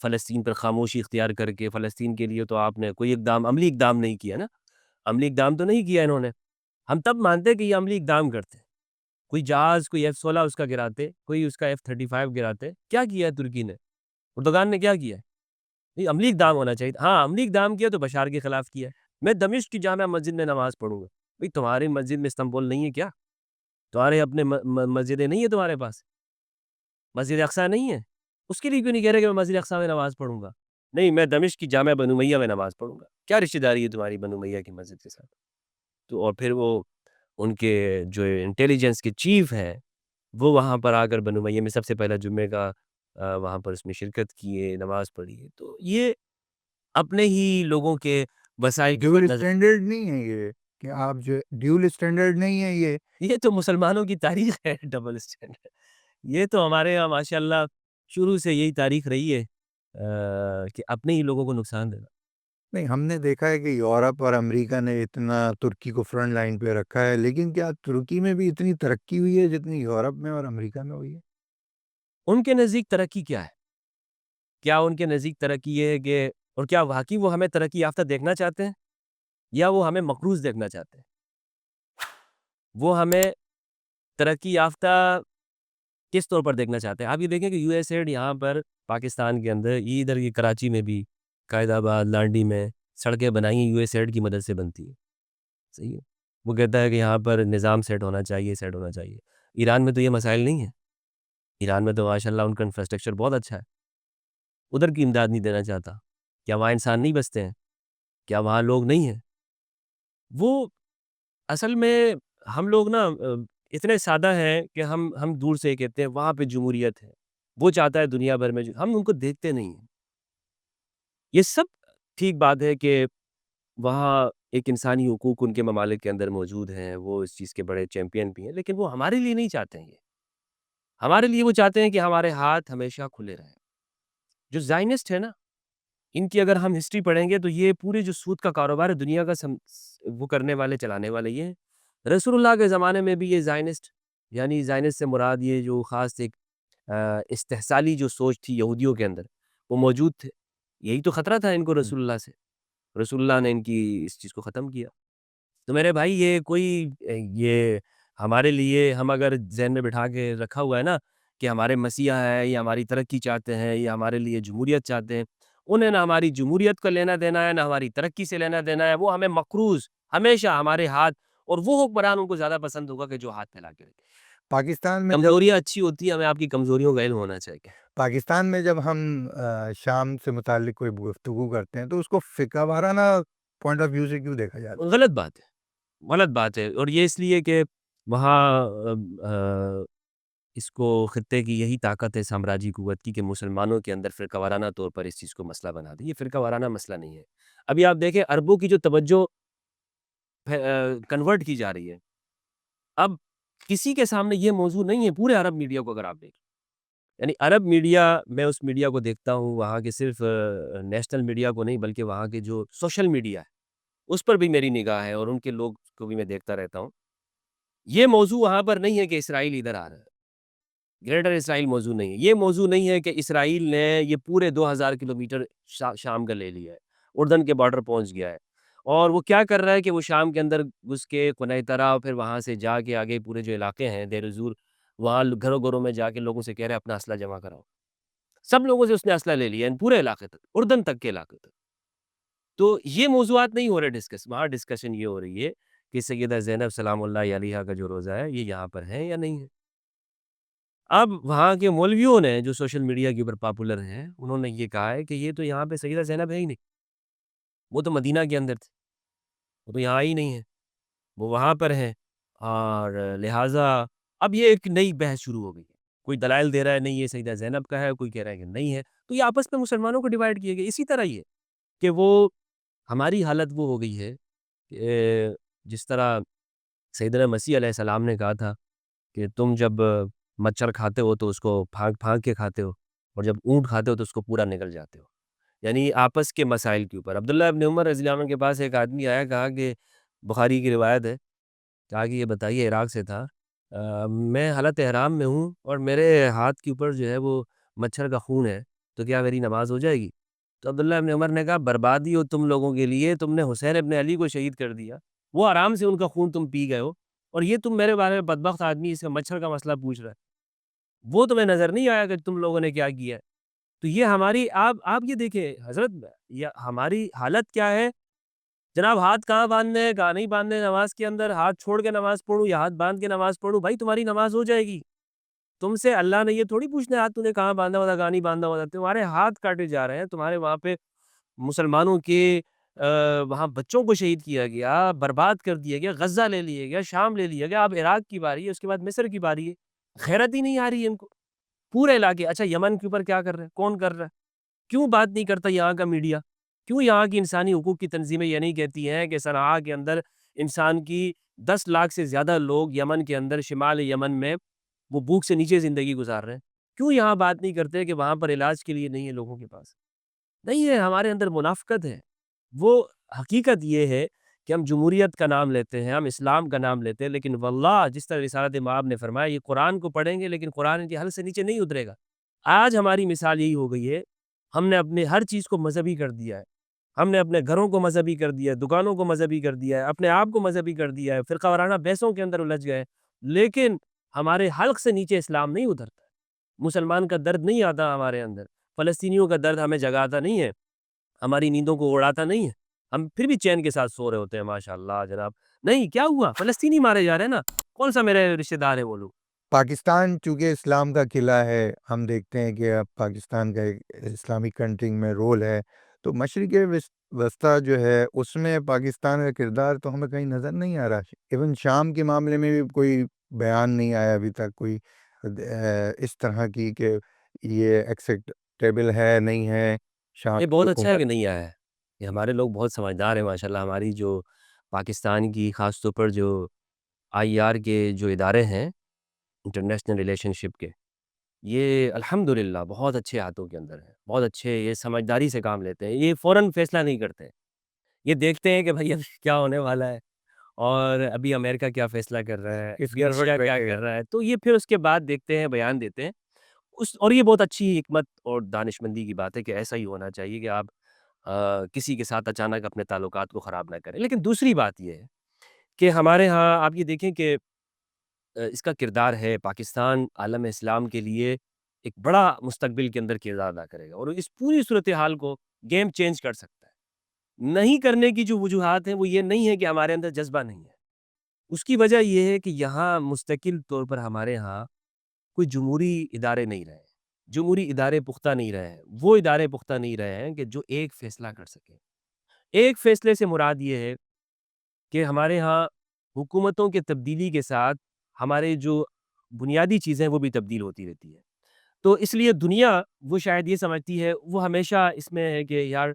فلسطین پر خاموشی اختیار کر کے، فلسطین کے لیے تو آپ نے کوئی عملی اقدام نہیں کیا نا. عملی اقدام تو نہیں کیا انہوں نے. ہم تب مانتے کہ یہ عملی اقدام کرتے، کوئی جہاز، کوئی F-16 اس کا گراتے، کوئی اس کا F-35 گراتے. کیا کیا ہے ترکی نے، اردوغان نے کیا کیا ہے؟ نہیں، عملی اقدام ہونا چاہیے. ہاں، عملی اقدام کیا تو بشار کے خلاف کیا ہے. میں دمشق کی جامع مسجد میں نماز پڑھوں گا. بھئی تمہاری مسجد میں استنبول نہیں ہے کیا؟ تمہارے اپنے مسجدیں نہیں ہیں تمہارے پاس؟ مسجد اقصیٰ نہیں ہے؟ اس کے لیے کیوں نہیں کہہ رہے کہ میں مسجد اقصیٰ میں نماز پڑھوں گا؟ نہیں، میں دمشق کی جامع بنو امیہ میں نماز پڑھوں گا. کیا رشتہ داری ہے تمہاری بنو امیہ کی مسجد کے ساتھ؟ تو اور پھر وہ ان کے جو انٹیلیجنس کے چیف ہیں، وہ وہاں پر آ کر بنو امیہ میں سب سے پہلا جمعے کا وہاں پر اس میں شرکت کیے، نماز پڑھی ہے. تو یہ اپنے ہی لوگوں کے وسائل ڈیول اسٹینڈرڈ نہیں ہے یہ، کہ آپ جو ڈیول اسٹینڈرڈ نہیں ہے یہ تو مسلمانوں کی تاریخ ہے ڈبل اسٹینڈرڈ. یہ تو ہمارے یہاں ماشاءاللہ شروع سے یہی تاریخ رہی ہے کہ اپنے ہی لوگوں کو نقصان دینا. نہیں. ہم نے دیکھا ہے کہ یورپ اور امریکہ نے اتنا ترکی کو فرنٹ لائن پہ رکھا ہے، لیکن کیا ترکی میں بھی اتنی ترقی ہوئی ہے جتنی یورپ میں اور امریکہ میں ہوئی ہے؟ ان کے نزدیک ترقی کیا ہے؟ کیا ان کے نزدیک ترقی یہ ہے کہ، اور کیا واقعی وہ ہمیں ترقی یافتہ دیکھنا چاہتے ہیں یا وہ ہمیں مقروض دیکھنا چاہتے ہیں؟ وہ ہمیں ترقی یافتہ کس طور پر دیکھنا چاہتے ہیں. آپ یہ دیکھیں کہ یو ایس ایڈ یہاں پر پاکستان کے اندر یہ ادھر یہ کراچی میں بھی قائد آباد لانڈی میں سڑکیں بنائی ہیں یو ایس ایڈ کی مدد سے بنتی ہیں. صحیح ہے. وہ کہتا ہے کہ یہاں پر نظام سیٹ ہونا چاہیے سیٹ ہونا چاہیے. ایران میں تو یہ مسائل نہیں ہیں. ایران میں تو ماشاء اللہ ان کا انفراسٹرکچر بہت اچھا ہے. ادھر کی امداد نہیں دینا چاہتا. کیا وہاں انسان نہیں بستے ہیں؟ کیا وہاں لوگ نہیں ہیں؟ وہ اصل میں ہم لوگ نا اتنے سادہ ہیں کہ ہم دور سے کہتے ہیں وہاں پہ جمہوریت ہے. وہ چاہتا ہے دنیا بھر میں ہم ان کو دیکھتے نہیں ہیں. یہ سب ٹھیک بات ہے کہ وہاں ایک انسانی حقوق ان کے ممالک کے اندر موجود ہیں, وہ اس چیز کے بڑے چیمپئن بھی ہیں, لیکن وہ ہمارے لیے نہیں چاہتے ہیں. یہ ہمارے لیے وہ چاہتے ہیں کہ ہمارے ہاتھ ہمیشہ کھلے رہیں. جو زائنسٹ ہے نا, ان کی اگر ہم ہسٹری پڑھیں گے تو یہ پورے جو سود کا کاروبار ہے دنیا کا وہ کرنے والے چلانے والے یہ ہیں. رسول اللہ کے زمانے میں بھی یہ زائنسٹ یعنی زائنسٹ سے مراد یہ جو خاص ایک استحصالی جو سوچ تھی یہودیوں کے اندر وہ موجود تھے. یہی تو خطرہ تھا ان کو رسول اللہ سے. رسول اللہ نے ان کی اس چیز کو ختم کیا. تو میرے بھائی یہ کوئی یہ ہمارے لیے ہم اگر ذہن میں بٹھا کے رکھا ہوا ہے نا کہ ہمارے مسیحا ہے یا ہماری ترقی چاہتے ہیں یا ہمارے لیے جمہوریت چاہتے ہیں, انہیں نہ ہماری جمہوریت کا لینا دینا ہے نہ ہماری ترقی سے لینا دینا ہے. وہ ہمیں مقروض ہمیشہ ہمارے ہاتھ, اور وہ حکمران ان کو زیادہ پسند ہوگا کہ جو ہاتھ پھیلا کے رکھے. پاکستان میں کمزوریاں اچھی ہوتی ہیں, ہمیں آپ کی کمزوریوں کا علم ہونا چاہیے. پاکستان میں جب ہم شام سے متعلق کوئی گفتگو کرتے ہیں تو اس کو فقہ وارانہ پوائنٹ آف ویو سے کیوں دیکھا جاتا ہے؟ غلط بات ہے, غلط بات ہے. اور یہ اس لیے کہ وہاں اس کو خطے کی یہی طاقت ہے سامراجی قوت کی کہ مسلمانوں کے اندر فرقہ وارانہ طور پر اس چیز کو مسئلہ بنا دے. یہ فرقہ وارانہ مسئلہ نہیں ہے. ابھی آپ دیکھیں عربوں کی جو توجہ کنورٹ کی جا رہی ہے, اب کسی کے سامنے یہ موضوع نہیں ہے. پورے عرب میڈیا کو اگر آپ دیکھیں, یعنی عرب میڈیا, میں اس میڈیا کو دیکھتا ہوں وہاں کے صرف نیشنل میڈیا کو نہیں بلکہ وہاں کے جو سوشل میڈیا ہے اس پر بھی میری نگاہ ہے اور ان کے لوگ کو بھی میں دیکھتا رہتا ہوں. یہ موضوع وہاں پر نہیں ہے کہ اسرائیل ادھر آ رہا ہے. گریٹر اسرائیل موضوع نہیں ہے. یہ موضوع نہیں ہے کہ اسرائیل نے یہ پورے 2000 کلومیٹر شام کا لے لیا ہے, اردن کے بارڈر پہنچ گیا ہے, اور وہ کیا کر رہا ہے کہ وہ شام کے اندر گھس کے قنیطرہ پھر وہاں سے جا کے آگے پورے جو علاقے ہیں دیر زور وہاں گھروں گھروں میں جا کے لوگوں سے کہہ رہے ہیں اپنا اسلحہ جمع کراؤ. سب لوگوں سے اس نے اسلحہ لے لیا ہے پورے علاقے تک, اردن تک کے علاقے تک. تو یہ موضوعات نہیں ہو رہے ڈسکس. وہاں ڈسکشن یہ ہو رہی ہے کہ سیدہ زینب سلام اللہ علیہا کا جو روزہ ہے یہ یہاں پر ہے یا نہیں ہے. اب وہاں کے مولویوں نے جو سوشل میڈیا کے اوپر پاپولر ہیں انہوں نے یہ کہا ہے کہ یہ تو یہاں پہ سیدہ زینب ہے ہی نہیں, وہ تو مدینہ کے اندر تھے, وہ تو یہاں ہی نہیں ہے, وہ وہاں پر ہیں. اور لہٰذا اب یہ ایک نئی بحث شروع ہو گئی ہے. کوئی دلائل دے رہا ہے نہیں یہ سیدہ زینب کا ہے, کوئی کہہ رہا ہے کہ نہیں ہے. تو یہ آپس میں مسلمانوں کو ڈیوائیڈ کیے گئے. اسی طرح یہ کہ وہ ہماری حالت وہ ہو گئی ہے کہ جس طرح سیدنا مسیح علیہ السلام نے کہا تھا کہ تم جب مچھر کھاتے ہو تو اس کو پھانک پھانک کے کھاتے ہو, اور جب اونٹ کھاتے ہو تو اس کو پورا نگل جاتے ہو. یعنی آپس کے مسائل کے اوپر. عبداللہ ابن عمر رضی اللہ عنہ کے پاس ایک آدمی آیا, کہا کہ بخاری کی روایت ہے, کہا کہ یہ بتائیے عراق سے تھا, میں حالت احرام میں ہوں اور میرے ہاتھ کے اوپر جو ہے وہ مچھر کا خون ہے, تو کیا میری نماز ہو جائے گی؟ تو عبداللہ ابن عمر نے کہا بربادی ہو تم لوگوں کے لیے, تم نے حسین ابن علی کو شہید کر دیا, وہ آرام سے ان کا خون تم پی گئے ہو, اور یہ تم میرے بارے میں بدبخت آدمی اس کا مچھر کا مسئلہ پوچھ رہا ہے. وہ تمہیں نظر نہیں آیا کہ تم لوگوں نے کیا کیا ہے؟ تو یہ ہماری آپ یہ دیکھیں حضرت, یہ ہماری حالت کیا ہے جناب. ہاتھ کہاں باندھنے ہیں کہاں نہیں باندھنے نماز کے اندر, ہاتھ چھوڑ کے نماز پڑھوں یا ہاتھ باندھ کے نماز پڑھوں, بھائی تمہاری نماز ہو جائے گی. تم سے اللہ نے یہ تھوڑی پوچھنا ہے ہاتھ تو نے کہاں باندھا ہوا تھا کہاں نہیں باندھا ہوا تھا. تمہارے ہاتھ کاٹے جا رہے ہیں, تمہارے وہاں پہ مسلمانوں کے وہاں بچوں کو شہید کیا گیا, برباد کر دیا گیا, غزہ لے لیا گیا, شام لے لیا گیا. اب عراق کی باری ہے, اس کے بعد مصر کی باری ہے. غیرت ہی نہیں آ رہی ہے ان کو. پورے علاقے, اچھا یمن کے اوپر کیا کر رہے ہیں, کون کر رہا ہے؟ کیوں بات نہیں کرتا یہاں کا میڈیا؟ کیوں یہاں کی انسانی حقوق کی تنظیمیں یہ نہیں کہتی ہیں کہ صنعاء کے اندر انسان کی 10 لاکھ سے زیادہ لوگ یمن کے اندر شمال یمن میں وہ بھوک سے نیچے زندگی گزار رہے ہیں؟ کیوں یہاں بات نہیں کرتے کہ وہاں پر علاج کے لیے نہیں ہے لوگوں کے پاس؟ نہیں ہے, ہمارے اندر منافقت ہے. وہ حقیقت یہ ہے کہ ہم جمہوریت کا نام لیتے ہیں, ہم اسلام کا نام لیتے ہیں, لیکن واللہ جس طرح رسالت مآب نے فرمایا یہ قرآن کو پڑھیں گے لیکن قرآن کے حل سے نیچے نہیں اترے گا. آج ہماری مثال یہی ہو گئی ہے, ہم نے اپنے ہر چیز کو مذہبی کر دیا ہے, ہم نے اپنے گھروں کو مذہبی کر دیا ہے، دکانوں کو مذہبی کر دیا ہے، اپنے آپ کو مذہبی کر دیا ہے، فرقہ وارانہ بحثوں کے اندر الجھ گئے، لیکن ہمارے حلق سے نیچے اسلام نہیں اترتا، مسلمان کا درد نہیں آتا ہمارے اندر، فلسطینیوں کا درد ہمیں جگاتا نہیں ہے، ہماری نیندوں کو اڑاتا نہیں ہے، ہم پھر بھی چین کے ساتھ سو رہے ہوتے ہیں ماشاءاللہ جناب۔ نہیں، کیا ہوا؟ فلسطینی مارے جا رہے ہیں نا، کون سا میرے رشتہ دار ہے وہ لوگ؟ پاکستان چونکہ اسلام کا قلعہ ہے، ہم دیکھتے ہیں کہ اب پاکستان کا ایک اسلامک کنٹری میں رول ہے، تو مشرق وسطیٰ جو ہے اس میں پاکستان کا کردار تو ہمیں کہیں نظر نہیں آ رہا۔ ایون شام کے معاملے میں بھی کوئی بیان نہیں آیا ابھی تک، کوئی اس طرح کی کہ یہ ایکسیپٹیبل ہے نہیں ہے شام یہ کی بہت اچھا ہے حکومت۔ کہ نہیں آیا ہے، یہ ہمارے لوگ بہت سمجھدار ہیں ماشاءاللہ، ہماری جو پاکستان کی خاص طور پر جو آئی آر کے جو ادارے ہیں انٹرنیشنل ریلیشن شپ کے، یہ الحمدللہ بہت اچھے ہاتھوں کے اندر ہیں، بہت اچھے، یہ سمجھداری سے کام لیتے ہیں، یہ فوراً فیصلہ نہیں کرتے ہیں، یہ دیکھتے ہیں کہ بھئی اب کیا ہونے والا ہے، اور ابھی امریکہ کیا فیصلہ کر رہا ہے، اس گڑبڑ رشیا کیا رہے گا۔ کر رہا ہے، تو یہ پھر اس کے بعد دیکھتے ہیں، بیان دیتے ہیں اور یہ بہت اچھی حکمت اور دانشمندی کی بات ہے کہ ایسا ہی ہونا چاہیے کہ آپ کسی کے ساتھ اچانک اپنے تعلقات کو خراب نہ کریں۔ لیکن دوسری بات یہ ہے کہ ہمارے ہاں آپ یہ دیکھیں کہ اس کا کردار ہے، پاکستان عالم اسلام کے لیے ایک بڑا مستقبل کے اندر کردار ادا کرے گا، اور اس پوری صورتحال کو گیم چینج کر سکتا ہے۔ نہیں کرنے کی جو وجوہات ہیں وہ یہ نہیں ہے کہ ہمارے اندر جذبہ نہیں ہے، اس کی وجہ یہ ہے کہ یہاں مستقل طور پر ہمارے ہاں کوئی جمہوری ادارے نہیں رہے ہیں، جمہوری ادارے پختہ نہیں رہے ہیں، وہ ادارے پختہ نہیں رہے ہیں کہ جو ایک فیصلہ کر سکیں۔ ایک فیصلے سے مراد یہ ہے کہ ہمارے ہاں حکومتوں کے تبدیلی کے ساتھ ہمارے جو بنیادی چیزیں وہ بھی تبدیل ہوتی رہتی ہے، تو اس لیے دنیا وہ شاید یہ سمجھتی ہے، وہ ہمیشہ اس میں ہے کہ یار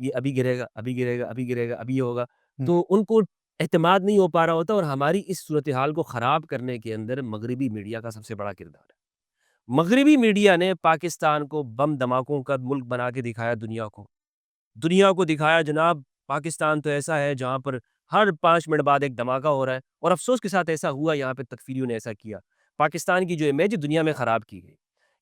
یہ ابھی گرے گا، ابھی گرے گا، ابھی گرے گا، ابھی یہ ہوگا، تو ان کو اعتماد نہیں ہو پا رہا ہوتا، اور ہماری اس صورتحال کو خراب کرنے کے اندر مغربی میڈیا کا سب سے بڑا کردار ہے۔ مغربی میڈیا نے پاکستان کو بم دھماکوں کا ملک بنا کے دکھایا، دنیا کو دکھایا جناب پاکستان تو ایسا ہے جہاں پر ہر 5 منٹ بعد ایک دھماکہ ہو رہا ہے، اور افسوس کے ساتھ ایسا ہوا، یہاں پہ تکفیریوں نے ایسا کیا، پاکستان کی جو امیج دنیا میں خراب کی گئی،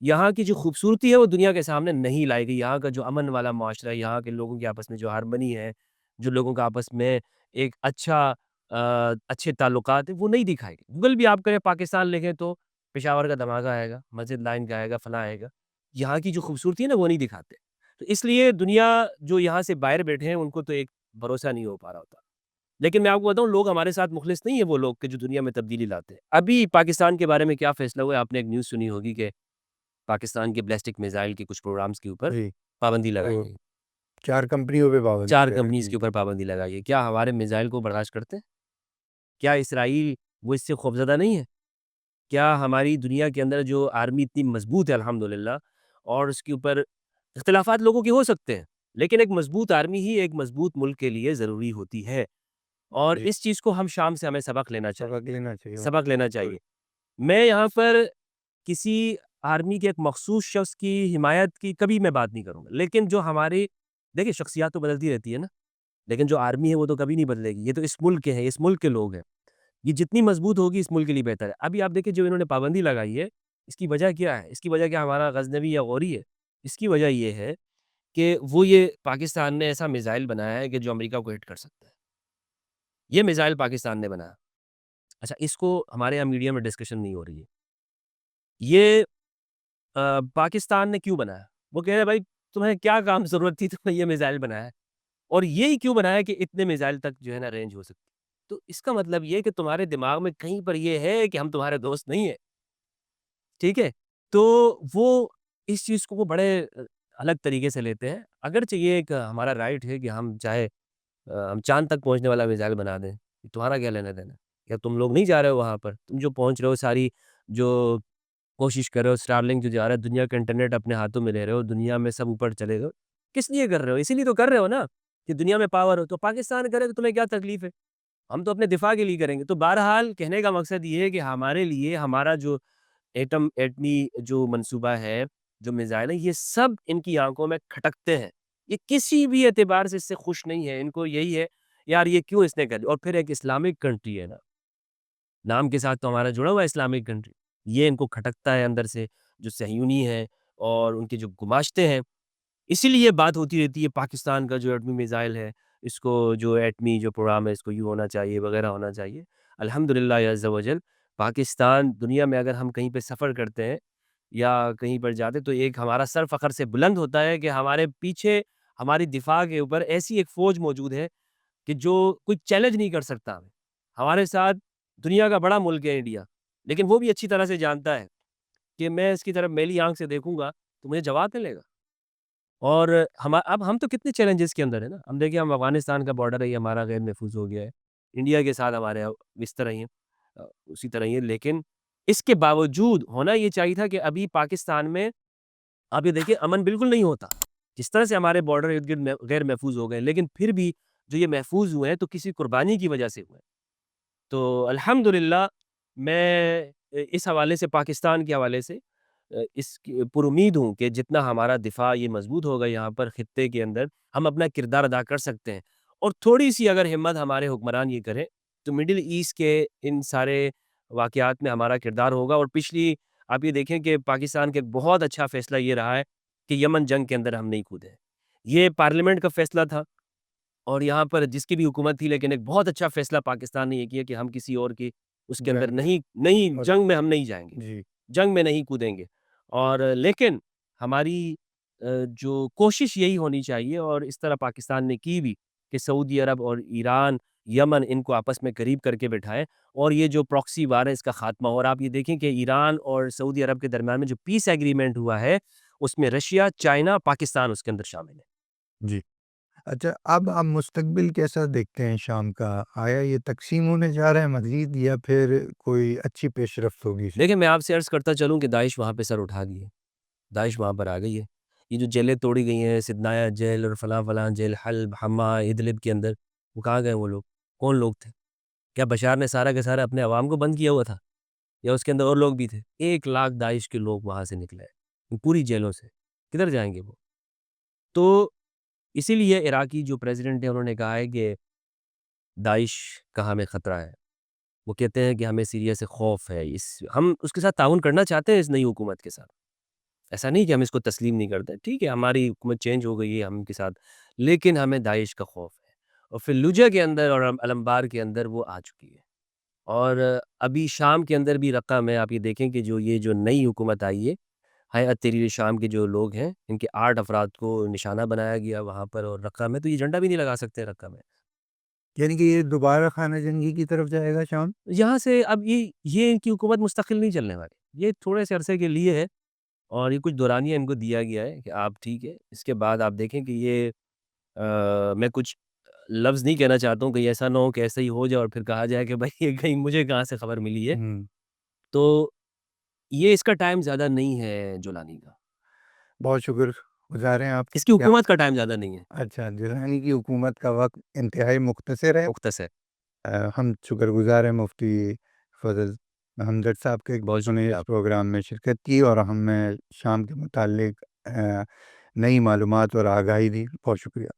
یہاں کی جو خوبصورتی ہے وہ دنیا کے سامنے نہیں لائی گئی، یہاں کا جو امن والا معاشرہ ہے، یہاں کے لوگوں کے آپس میں جو ہارمنی ہے، جو لوگوں کا آپس میں ایک اچھے تعلقات ہیں وہ نہیں دکھائے گئے۔ گوگل بھی آپ کریں، پاکستان لکھیں تو پشاور کا دھماکہ آئے گا، مسجد لائن کا آئے گا، فلاں آئے گا، یہاں کی جو خوبصورتی ہے نا وہ نہیں دکھاتے، تو اس لیے دنیا جو یہاں سے باہر بیٹھے ہیں ان کو تو ایک بھروسہ نہیں ہو پا رہا ہوتا۔ لیکن میں آپ کو بتاؤں، لوگ ہمارے ساتھ مخلص نہیں ہیں، وہ لوگ کہ جو دنیا میں تبدیلی لاتے ہیں۔ ابھی پاکستان کے بارے میں کیا فیصلہ ہوا ہے، آپ نے ایک نیوز سنی ہوگی کہ پاکستان کے بیلسٹک میزائل کے کچھ پروگرامز کے اوپر جی، پابندی لگائی تو گئی، 4 کمپنیوں پہ پابندی 4 کمپنیز لگی۔ کے اوپر پابندی لگائی ہے۔ کیا ہمارے میزائل کو برداشت کرتے ہیں؟ کیا اسرائیل وہ اس سے خوفزدہ نہیں ہے؟ کیا ہماری دنیا کے اندر جو آرمی اتنی مضبوط ہے الحمدللہ، اور اس کے اوپر اختلافات لوگوں کے ہو سکتے ہیں، لیکن ایک مضبوط آرمی ہی ایک مضبوط ملک کے لیے ضروری ہوتی ہے، اور جی، اس چیز کو ہم شام سے ہمیں سبق لینا چاہیے، سبق لینا چاہیے۔ سبق لینا چاہیے۔ میں یہاں پر کسی آرمی کے ایک مخصوص شخص کی حمایت کی کبھی میں بات نہیں کروں گا، لیکن جو ہماری دیکھیں شخصیات تو بدلتی رہتی ہے نا، لیکن جو آرمی ہے وہ تو کبھی نہیں بدلے گی، یہ تو اس ملک کے ہیں، اس ملک کے لوگ ہیں، یہ جتنی مضبوط ہوگی اس ملک کے لیے بہتر ہے۔ ابھی آپ دیکھیں جو انہوں نے پابندی لگائی ہے، اس کی وجہ کیا ہے؟ اس کی وجہ کیا ہمارا غزنوی یا غوری ہے؟ اس کی وجہ یہ ہے کہ وہ یہ پاکستان نے ایسا میزائل بنایا ہے کہ جو امریکہ کو ہٹ کر سکتا ہے، یہ میزائل پاکستان نے بنایا۔ اچھا، اس کو ہمارے یہاں میڈیا میں ڈسکشن نہیں ہو رہی ہے، یہ پاکستان نے کیوں بنایا؟ وہ کہہ رہے ہیں بھائی تمہیں کیا کام ضرورت تھی تم نے یہ میزائل بنایا ہے، اور یہی کیوں بنایا کہ اتنے میزائل تک جو ہے نا رینج ہو سکتی، تو اس کا مطلب یہ ہے کہ تمہارے دماغ میں کہیں پر یہ ہے کہ ہم تمہارے دوست نہیں ہیں، ٹھیک ہے؟ تو وہ اس چیز کو وہ بڑے الگ طریقے سے لیتے ہیں، اگرچہ یہ ایک ہمارا رائٹ ہے کہ ہم چاہے ہم چاند تک پہنچنے والا میزائل بنا دیں، تمہارا کیا لینا دینا؟ یا تم لوگ نہیں جا رہے ہو وہاں پر، تم جو پہنچ رہے ہو ساری جو کوشش کر رہے ہو، اسٹارلنگ جو جا رہا ہے دنیا کا انٹرنیٹ اپنے ہاتھوں میں لے رہے ہو، دنیا میں سب اوپر چلے گئے، کس لیے کر رہے ہو؟ اسی لیے تو کر رہے ہو نا کہ دنیا میں پاور ہو، تو پاکستان کرے تو تمہیں کیا تکلیف ہے؟ ہم تو اپنے دفاع کے لیے کریں گے۔ تو بہرحال کہنے کا مقصد یہ ہے کہ ہمارے لیے ہمارا جو ایٹمی جو منصوبہ ہے، جو میزائل ہے، یہ سب ان کی آنکھوں میں کھٹکتے ہیں، یہ کسی بھی اعتبار سے اس سے خوش نہیں ہے، ان کو یہی ہے یار یہ کیوں اس نے کر دیا، اور پھر ایک اسلامک کنٹری ہے نا، نام کے ساتھ تو ہمارا جڑا ہوا ہے اسلامک کنٹری، یہ ان کو کھٹکتا ہے اندر سے، جو صہیونی ہیں اور ان کی جو گماشتے ہیں اسی لیے بات ہوتی رہتی ہے پاکستان کا جو ایٹمی میزائل ہے، اس کو جو ایٹمی جو پروگرام ہے اس کو یوں ہونا چاہیے وغیرہ ہونا چاہیے۔ الحمدللہ عز و جل پاکستان دنیا میں اگر ہم کہیں پہ سفر کرتے ہیں یا کہیں پر جاتے تو ایک ہمارا سر فخر سے بلند ہوتا ہے کہ ہمارے پیچھے ہماری دفاع کے اوپر ایسی ایک فوج موجود ہے کہ جو کوئی چیلنج نہیں کر سکتا ہمیں۔ ہمارے ساتھ دنیا کا بڑا ملک ہے انڈیا، لیکن وہ بھی اچھی طرح سے جانتا ہے کہ میں اس کی طرف میلی آنکھ سے دیکھوں گا تو مجھے جواب ملے گا۔ اور اب ہم تو کتنے چیلنجز کے اندر ہیں نا، ہم دیکھیں ہم افغانستان کا بارڈر ہے یہ ہمارا غیر محفوظ ہو گیا ہے، انڈیا کے ساتھ ہمارے اس طرح ہی ہیں، اسی طرح ہی ہے، لیکن اس کے باوجود ہونا یہ چاہیے تھا کہ ابھی پاکستان میں آپ یہ دیکھیں امن بالکل نہیں ہوتا، جس طرح سے ہمارے بارڈر ارد گرد غیر محفوظ ہو گئے، لیکن پھر بھی جو یہ محفوظ ہوئے ہیں تو کسی قربانی کی وجہ سے ہوئے ہیں۔ تو الحمدللہ میں اس حوالے سے پاکستان کے حوالے سے اس پر امید ہوں کہ جتنا ہمارا دفاع یہ مضبوط ہوگا یہاں پر خطے کے اندر ہم اپنا کردار ادا کر سکتے ہیں، اور تھوڑی سی اگر ہمت ہمارے حکمران یہ کریں تو مڈل ایسٹ کے ان سارے واقعات میں ہمارا کردار ہوگا۔ اور پچھلی آپ یہ دیکھیں کہ پاکستان کا ایک بہت اچھا فیصلہ یہ رہا ہے کہ یمن جنگ کے اندر ہم نہیں کودے، یہ پارلیمنٹ کا فیصلہ تھا اور یہاں پر جس کی بھی حکومت تھی، لیکن ایک بہت اچھا فیصلہ پاکستان نے یہ کیا کہ ہم کسی اور کی اس کے اندر جنگ نہیں اور جنگ میں ہم نہیں جائیں گے، جی جنگ میں نہیں کودیں گے۔ اور لیکن ہماری جو کوشش یہی ہونی چاہیے اور اس طرح پاکستان نے کی بھی کہ سعودی عرب اور ایران یمن ان کو آپس میں قریب کر کے بٹھائیں اور یہ جو پراکسی وار ہے اس کا خاتمہ ہو۔ اور آپ یہ دیکھیں کہ ایران اور سعودی عرب کے درمیان میں جو پیس ایگریمنٹ ہوا ہے اس میں رشیا، چائنا، پاکستان اس کے اندر شامل ہے۔ جی اچھا، اب آپ مستقبل کیسا دیکھتے ہیں شام کا؟ آیا یہ تقسیم ہونے جا رہا ہے مزید یا پھر کوئی اچھی پیش رفت ہوگی اس میں؟ دیکھیں میں آپ سے عرض کرتا چلوں کہ داعش وہاں پہ سر اٹھا گئی ہے، داعش وہاں پر آ گئی ہے، یہ جو جیلیں توڑی گئی ہیں سدنایا جیل اور فلاں فلاں جیل، حلب، حما، ادلب کے اندر، وہ کہاں گئے وہ لوگ؟ کون لوگ تھے؟ کیا بشار نے سارا کے سارا اپنے عوام کو بند کیا ہوا تھا یا اس کے اندر اور لوگ بھی تھے؟ 1 لاکھ داعش کے لوگ وہاں سے نکلے ہیں پوری جیلوں سے، کدھر جائیں گے وہ؟ تو اسی لیے عراقی جو پریزیڈنٹ ہے انہوں نے کہا ہے کہ داعش کا ہمیں خطرہ ہے، وہ کہتے ہیں کہ ہمیں سیریا سے خوف ہے، ہم اس کے ساتھ تعاون کرنا چاہتے ہیں اس نئی حکومت کے ساتھ، ایسا نہیں کہ ہم اس کو تسلیم نہیں کرتے، ٹھیک ہے ہماری حکومت چینج ہو گئی ہے ہم کے ساتھ، لیکن ہمیں داعش کا خوف ہے۔ اور پھر لوجا کے اندر اور الانبار کے اندر وہ آ چکی ہے، اور ابھی شام کے اندر بھی رقہ میں آپ یہ دیکھیں کہ جو نئی حکومت آئی ہے، ہیئت تحریر شام کے جو لوگ ہیں ان کے 8 افراد کو نشانہ بنایا گیا وہاں پر، اور رقہ میں تو یہ جھنڈا بھی نہیں لگا سکتے رقہ میں۔ یعنی کہ یہ دوبارہ خانہ جنگی کی طرف جائے گا شام؟ یہاں سے اب یہ ان کی حکومت مستقل نہیں چلنے والی، یہ تھوڑے سے عرصے کے لیے ہے اور یہ کچھ دورانیہ ان کو دیا گیا ہے کہ آپ ٹھیک ہے، اس کے بعد آپ دیکھیں کہ یہ میں کچھ لفظ نہیں کہنا چاہتا ہوں کہ ایسا نہ ہو کہ ایسا ہی ہو جائے اور پھر کہا جائے کہ بھائی یہ کہیں مجھے کہاں سے خبر ملی ہے، ہوں تو یہ اس کا ٹائم زیادہ نہیں ہے جولانی کا، بہت شکر گزار ہیں آپ اس کی کیا؟ حکومت کا ٹائم زیادہ نہیں ہے، اچھا، جیلانی کی حکومت کا وقت انتہائی مختصر ہے۔ مختصر۔ ہم شکر گزار ہیں مفتی فضل حمدرد صاحب کے، بہت انہوں نے شکریہ اس آپ پروگرام میں شرکت کی اور ہمیں شام کے متعلق نئی معلومات اور آگاہی دی۔ بہت شکریہ۔